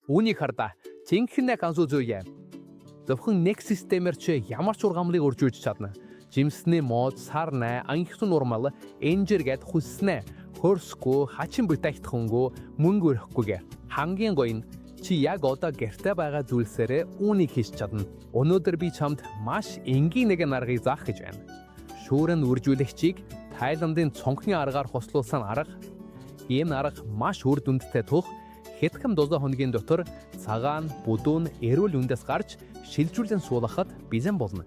Үүнийг хардаа цэнхнэ ганцуу зүйе. Зөвхөн нэг системээр ч ямар ч ургамлыг үржүүлж чадна. Жимсний мод, сарнай, анхихан нурмал, энжиргээд хүснэ. Хөрсгүй, хачин бүтээгдэхүүнгөө мөнгө өрөхгүйгээр. Хамгийн гоё нь чи яг одоо гэртээ байгаа зүйлсээрээ үүнийг хийж чадна. Өнөөдөр би чамд маш энгийн нэгэн аргыг заах гэж байна. Шүүрэн үржүүлэгчийг Тайландын цонхны аргаар хослуулсан арга. Энэ арга маш үр дүндтэй тух хэдхэн дозоо хоногийн дотор цагаан, бүдүүн, эрүүл үндэс гарч шилжүүлэн суулгахад бизэн болно.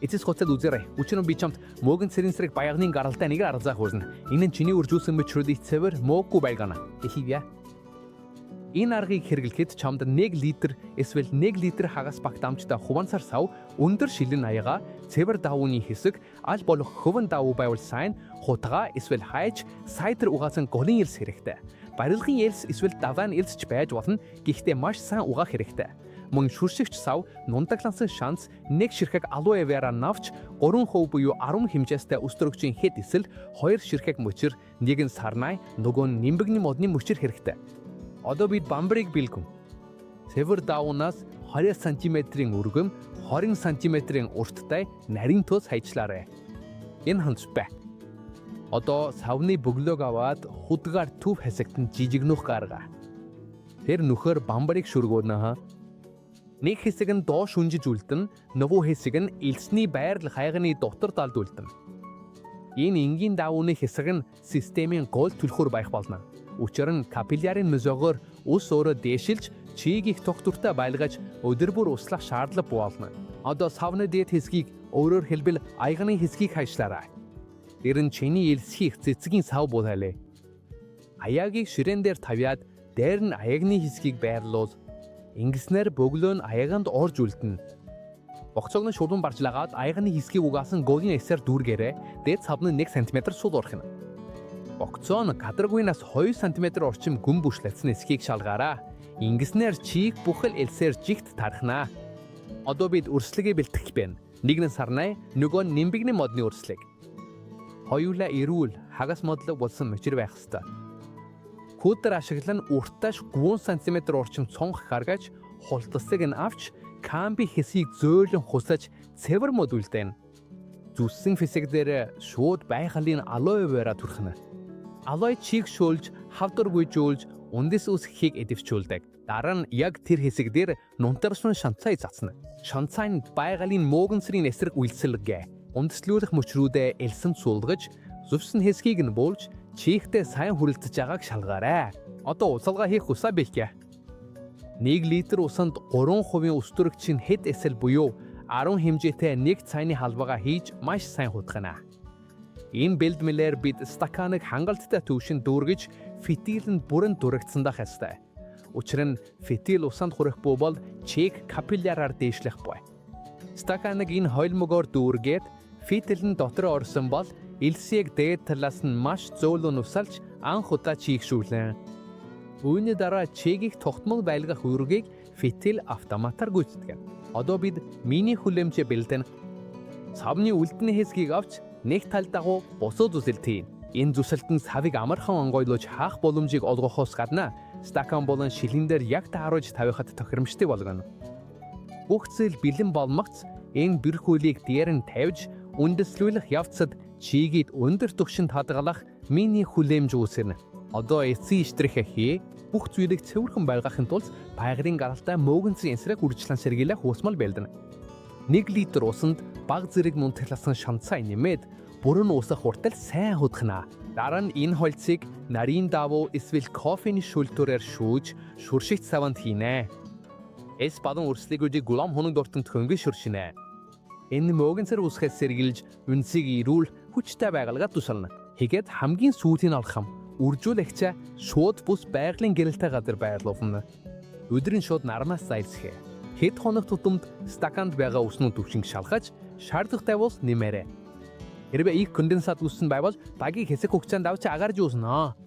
Эцэс гоцод үзээрэй. Учир нь би чамд мөөгөн цэрэн сэрэг баягны гаралтай нэг арга заах хүрнэ. Энэ нь чиний үржүүлсэн мэтрүүдийг цэвэр мөөгүй байлгана. Эхивья. Энэ аргыг хэрэглэхэд чамд 1 литр эсвэл 1 литр хагас багт амжтай хуванцар сав, өндөр шилэн аяга, цэвэр давууны хэсэг, аль болох хөвөн давуу байвал сайн, хутгаа эсвэл хайж, сайдэр угаасан голын элс хэрэгтэй. Барилгын элс эсвэл даваан элс ч байж болно. Гэхдээ маш сайн угаах хэрэгтэй. Мөн шүршигч сав, нундаглансан шанс, нэг ширхэг алоэ вера навч, 3% буюу 10 хэмжээстэй өстрөгчийн хэд эсэл, 2 ширхэг мөчир, нэг нь сарнай, нөгөө нь нимбэгний модны мөчир хэрэгтэй. Одоо бид бамбарыг бэлгэн. Цэвэр давуунаас 20 см-ийн өргөм, 20 см-ийн урттай нарийн тус хайчлаарай. Энэ хандшбай. Одоо савны бөглөөг аваад худгаар төв хэсэгт нь жижигнөх гаргаа. Тэр нөхөр бамбарыг шүргөөнө. Нэг хэсэг нь доош унжиж үлдэн, нөгөө хэсэг нь элсний байрал хайганы дотор талд үлдэн. Энэ энгийн давууны хэсэг нь системийн гол түлхүүр байх болно. Учир нь капиллярын мозогоор ус өөрөө дээшилж, чийг их тогтвортой байлгаж өдөр бүр услах шаардлага болно. Одоо савны дээд хэсгийг өөрөөр хэлбэл аяганы хэсгийг хайшлаарай. Тэр нь чиний элсхийх цэцгийн сав болоолээ. Аяагийг ширээн дээр тавиад дээр нь аягны хэсгийг байрлуул. Ингэснээр бөглөө нь аяганд орж үлдэнэ. Богцоог нь шулуун баржлагаад аягны хэсгийг угаасан голын эсээр дүүргээрээ дээд сав нь 1 см сул орхино. Богцоо нь гадаргуйнаас 2 см орчим гүн бүшлэцсэн эсхийг шалгаараа. Ингэснээр чийг бүхэл элсээр жигт тархнаа. Одоо бид өрслөгийг бэлтгэх байна. Нэг нь сарнай, нөгөө нь нимбэгний модны өрслөг. Хоёулаа эрүүл, хагас модлог болсон мөчир байх ёстой. Күүдэр ашиглан уртааш 3 см орчим цонх гаргаж, хултсыг нь авч, камби хэсгийг зөөлөн хусаж цэвэр мод үлдээн. Зүссэн хэсэг дээр шууд байгалийн алоэ вера түрхнэ. Алоэ чийг шүүлж, хавдар гүйжүүлж, үндэс үсхийг эдэвчүүлдэг. Дараа нь яг тэр хэсэг дээр нунтарсан шанцай цацна. Шанцай нь байгалийн мөөгөнсрийн эсрэг үйлсэлгэ. Үндэслүүлэх мөчрүүдээ элсэн суулгаж, зүвсэн хэсгийг нь буулж, чихтэй сайн хүрэлцэж байгааг шалгаарай. Одоо уцалгаа хийх усаа бэлгье. 1 литр усанд 3% өстрөгчийн хэд эсэл буюу 10 хэмжээтэй нэг цайны халбагаа хийж маш сайн хутгана. Энэ бэлдмэлээр бид стаканыг хангалттай төвшин дүүргэж, фитилэнд бүрэн дурагдсандаа хэвстэй. Учир нь фитил усанд хүрэхгүй бол чих капилляраар дээшлэх буй. Стаканыг энэ хойлмогоор дүүргээд фитилэн дотор орсон бол элсийг дээд талаас нь маш зөөлөн усалж анх удаа чийгшүүлэн. Үүний дараа чигийг тогтмол байлгах үүргийг фитил автоматар гүйцэтгэв. Одоо бид миний хүлэмжээ бэлдэн савны үлдний хэсгийг авч нэг тал дагуу бусад зүсэлт хийн. Энэ зүсэлтэн савыг амархан онгойлуулж хаах боломжийг олгохоос гадна стакан болон шилэн дээр яг тааруулж тавихад тохиромжтой болгоно. Бүх зүйл бэлэн болмогц энэ бэр хөлийг дээр нь тавьж үндэслүүлэх явцад чигийг өндөр түвшинд хадгалах миний хүлэмж үүсгэнэ. Одоо эцсийн иштрихэ хий. Бүх зүйлийг цэвэрхэн байлгахын тулд байгалийн гаралтай мөөгөнцийн эсрэг үржлэн сэргийлэх хуусмал бэлдэнэ. 1 литр усанд баг зэрэг нунтагласан шанцай нэмээд бүрэн усах хүртэл сайн худахна. Дараа нь энэ хольцыг нарийн давуу эсвэл кофений шүлтүүрээр шүүж, шүршигт саванд хийнэ. Эс бадан өрслөгүүдийг гулам хоног дортонд хөнгөж шүршинэ. Энэ мөөгөнцөр усхээс сэргийлж, үнсийг ирүүл хүчтэй байгалгаад тусална. Хийгээд хамгийн сүүлийн алхам үржүүлэгчээ шууд бус байгалийн гэрэлтэй газар байрлуулна. Өдрийн шууд нармаас зайлсхэ. Хэд хоног тутамд стаканд байгаа уснууд төвшинг шалгаж, шаардлагатай бол нэмээрэй. Хэрвээ их конденсат үүссэн байвал багийн хэсэг хугацаанд авч агарж үүснэ.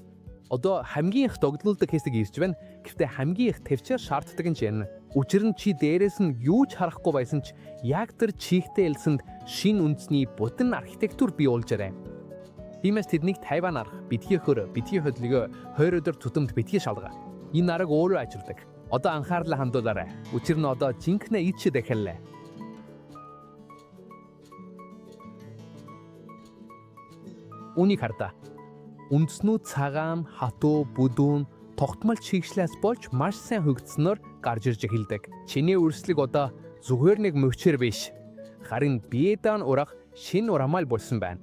Одоо хамгийн их догдлуулдаг хэсэг ирж байна. Гэхдээ хамгийн их төвчээр шаарддаг нь чинь. Учир нь чи дээрээс нь юу ч харахгүй байсан ч яг тэр чихтэй элсэнд шин үндэсний бүтэн архитектур бий болж ирээ. Тиймээс тэднийг тайван арга, битгий хөр, битгий хөдөлгөө 2 өдөр тутамд битгий шалгаа. Энэ арга өөрөө ажилладаг. Одоо анхаарлаа хандуулаарай. Учир нь одоо жинхэнэ ичэд эхэллээ. Үнийг хардаа. Үндснүүд цагаан, хатуу, бүдүүн, тогтмол чигшлээс болж маш сайн хөгжснөөр гарч ирж эхэлдэг. Чиний өрсөлдөг одоо зүгээр нэг мөвчээр биш. Харин биедан урах шинэ урамаал болсон байна.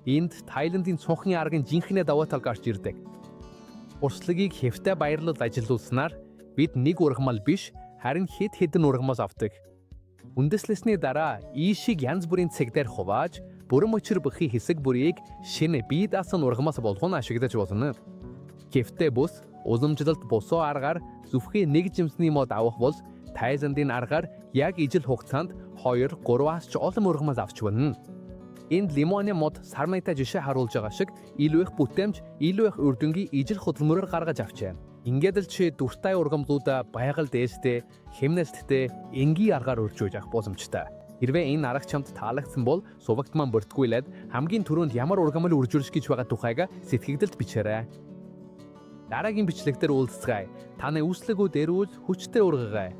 Энд Тайландын цонхны аргын жинхэнэ даваа тал гарч ирдэг. Урслагыг хэвтэй баярлал ажилуулснаар бид нэг ургамал биш, харин хэд хэдэн ургамал авдаг. Үндэслэсний дараа ийшийг янз бүрийн цэг дээр хувааж, бүрэн мөчр бүхий хэсэг бүрийг шинэ бие даасан ургамаас болгоно ашиглаж болно. Хэвтэй бус, уламжлалт босоо аргаар зүвхий нэг жимсний мод авах бол Тайландын аргаар яг ижил хугацаанд 2-3-аас ч олон ургамал авч болно. Энд лимоны мод сарнайтай жишээ харуулж байгаа шиг илүү их бүтээмж, илүү их үрдөнгийн ижил хөдөлмөрөөр гаргаж авчээ. Ингээд л чи дуртай ургамлуудаа байгаль дээштэй, хэмнэлттэй, энгийн аргаар өржүүлж авах боломжтой. Хэрвээ энэ арга чамд таалагдсан бол сувагт маань бүртгүүлээд хамгийн түрүүнд ямар ургамал үржүүлж гэж байгаа тухайг сэтгэгдэлд бичээрэй. Дараагийн бичлэгтэр уулзцгаая. Таны үслэгүүд эрүүл хүчтэй ургагай.